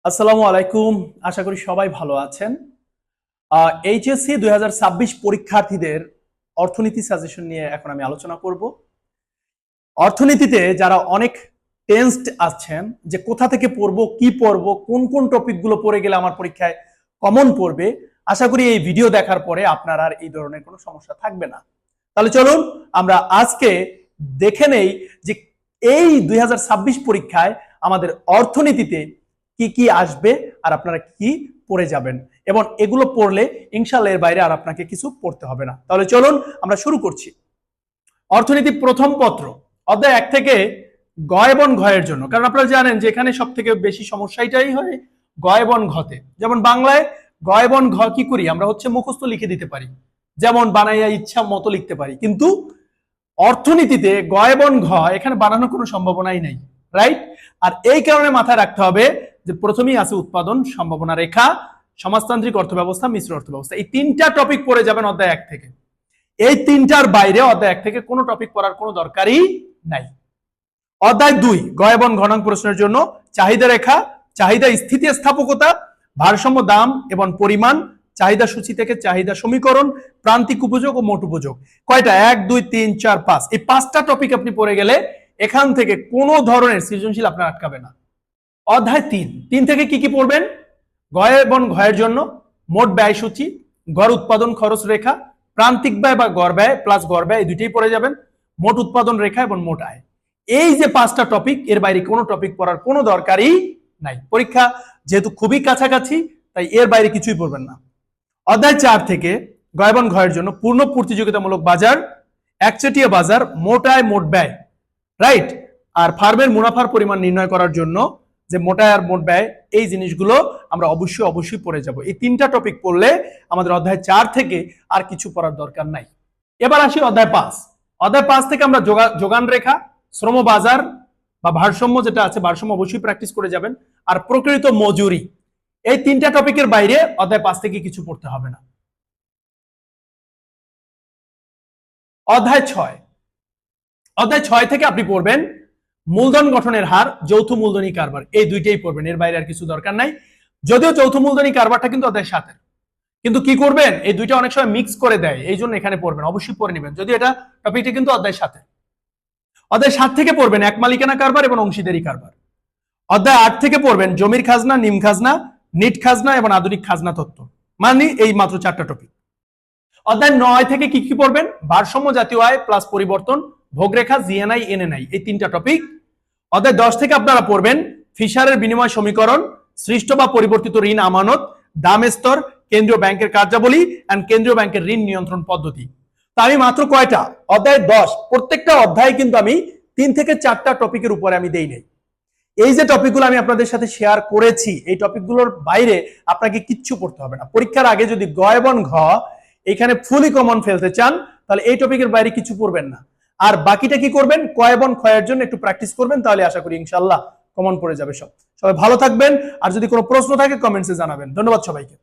আসসালামু আলাইকুম। আশা করি সবাই ভালো আছেন। এইচএসসি 2026 পরীক্ষার্থীদের অর্থনীতি সাজেশন নিয়ে এখন আমি আলোচনা করব। অর্থনীতিতে যারা অনেক টেন্সড আছেন যে কোথা থেকে পড়বো, কি পড়বো, কোন কোন টপিকগুলো পড়ে গেলে আমার পরীক্ষায় কমন পড়বে, আশা করি এই ভিডিও দেখার পরে আপনার আর এই ধরনের কোনো সমস্যা থাকবে না। তাহলে চলুন আমরা আজকে দেখে নেই যে এই 2026 পরীক্ষায় আমাদের অর্থনীতিতে কি কি আসবে আর আপনারা কি পড়ে যাবেন, এবং এগুলো পড়লে ইনশাআল্লাহ এর বাইরে আর আপনাকে কিছু পড়তে হবে না। তাহলে চলুন আমরা শুরু করছি। অর্থনীতি প্রথম পত্র, অধ্যায় 1 থেকে গ এবং ঘয়ের জন্য, কারণ আপনারা জানেন যে এখানে সব থেকে বেশি সমস্যাটাই হয় গ এবং ঘতে। যেমন বাংলায় গ এবং ঘ কি করি আমরা মুখস্থ লিখে দিতে পারি, যেমন বানাইয়া ইচ্ছা মতো লিখতে পারি, কিন্তু অর্থনীতিতে গ এবং ঘ এখানে বানানোর কোনো সম্ভাবনাই নেই, রাইট? আর এই কারণে মাথায় রাখতে হবে যে প্রথমেই আছে উৎপাদন সম্ভাবনা রেখা, সমাজতান্ত্রিক অর্থব্যবস্থা, মিশ্র অর্থব্যবস্থা। এই তিনটা টপিক পড়ে যাবেন অধ্যায় 1 থেকে। এই তিনটার বাইরে অধ্যায় 1 থেকে কোনো টপিক পড়ার কোনো দরকারই নাই। অধ্যায় 2 গ এবং ঘ নং প্রশ্নের জন্য চাহিদা রেখা, চাহিদা স্থিতিস্থাপকতা, ভারসাম্য দাম এবং পরিমাণ, চাহিদা সূচি থেকে চাহিদা সমীকরণ, প্রান্তিক উপযোগ ও মোট উপযোগ। কয়টা? 1 2 3 4 5। এই 5টা টপিক আপনি পড়ে গেলে এখান থেকে কোনো ধরনের সৃজনশীল আপনার আটকাবে না। অধ্যায় 3 থেকে কি কি পড়বেন? গ এবং ঘয়ের জন্য মোট ব্যয় সূচি, গড় উৎপাদন খরচ রেখা, প্রান্তিক ব্যয় বা গড় ব্যয় প্লাস গড় ব্যয়, এই দুইটাই পড়ে যাবেন, মোট উৎপাদন রেখা এবং মোট আয়। এই যে 5টা টপিক, এর বাইরে কোনো টপিক পড়ার কোনো দরকারই নাই। পরীক্ষা যেহেতু খুবই কাছাকাছি, তাই এর বাইরে কিছুই পড়বেন না। অধ্যায় 4 থেকে গ এবং ঘয়ের জন্য পূর্ণ প্রতিযোগিতামূলক বাজার, একচেটিয়া বাজার, মোট আয় মোট ব্যয়, রাইট? আর ফার্মের মুনাফার পরিমাণ নির্ণয় করার জন্য যে মোট আয় আর মোট ব্যয়, এই জিনিসগুলো আমরা অবশ্যই পড়ে যাব। এই 3টা টপিক পড়লে আমাদের অধ্যায় 4 থেকে আর কিছু পড়ার দরকার নাই। এবার আসি অধ্যায় 5। অধ্যায় 5 থেকে আমরা যোগান রেখা, শ্রম বাজার বা ভারসাম্য যেটা আছে, ভারসাম্য অবশ্যই প্র্যাকটিস করে যাবেন, আর প্রকৃত মজুরি। এই 3টা টপিকের বাইরে অধ্যায় 5 থেকে কিছু পড়তে হবে না। অধ্যায় 6। অধ্যায় 6 থেকে আপনি পড়বেন মূলধন গঠনের হার, যৌথ মূলধনী কারবার, এই দুইটাই পড়বেন, এর বাইরে আর কিছু দরকার নাই। যদিও যৌথ মূলধনী কারবারটা কিন্তু অধ্যায় 7, কিন্তু কি করবেন, এই দুইটা অনেক সময় মিক্স করে দেয়, এই জন্য এখানে পড়বেন, অবশ্যই পড়ে নেবেন, যদিও এটা টপিকটা কিন্তু অধ্যায় 7। অধ্যায় 7 থেকে পড়বেন এক মালিকানা কারবার এবং অংশীদারি কারবার। অধ্যায় 8 থেকে পড়বেন জমির খাজনা, নিম খাজনা, নিট খাজনা এবং আধুনিক খাজনা তত্ত্ব। মানে এই মাত্র 4টা টপিক। অধ্যায় 9 থেকে কি কি পড়বেন? ভারসাম্য জাতীয় আয় প্লাস পরিবর্তন, ভোগরেখা, জিএনআই, এনএনআই, এই 3টা টপিক। অধ্যায় 10 থেকে আপনারা পড়বেন ফিশারের বিনিময় সমীকরণ, সৃষ্ট বা পরিবর্তিত ঋণ আমানত, দাম স্তর, কেন্দ্রীয় ব্যাংকের কার্যাবলী এন্ড কেন্দ্রীয় ব্যাংকের ঋণ নিয়ন্ত্রণ পদ্ধতি। তা আমি মাত্র কয়টা? অধ্যায় 10, প্রত্যেকটা অধ্যায় কিন্তু আমি 3 থেকে 4টা টপিকের উপরে আমি দেই নাই। এই যে টপিকগুলো আমি আপনাদের সাথে শেয়ার করেছি, এই টপিকগুলোর বাইরে আপনাকে কিচ্ছু পড়তে হবে না। পরীক্ষার আগে যদি গ এবং ঘ এখানে ফুলি কমন ফেলতে চান, তাহলে এই টপিকের বাইরে কিছু পড়বেন না। আর বাকিটা কি করবেন? ক এবং খ এর জন্য একটু প্র্যাকটিস করবেন, তাহলে আশা করি ইনশাআল্লাহ কমন পড়ে যাবে সব। সবাই ভালো থাকবেন, আর যদি কোনো প্রশ্ন থাকে কমেন্টসে জানাবেন। ধন্যবাদ সবাইকে।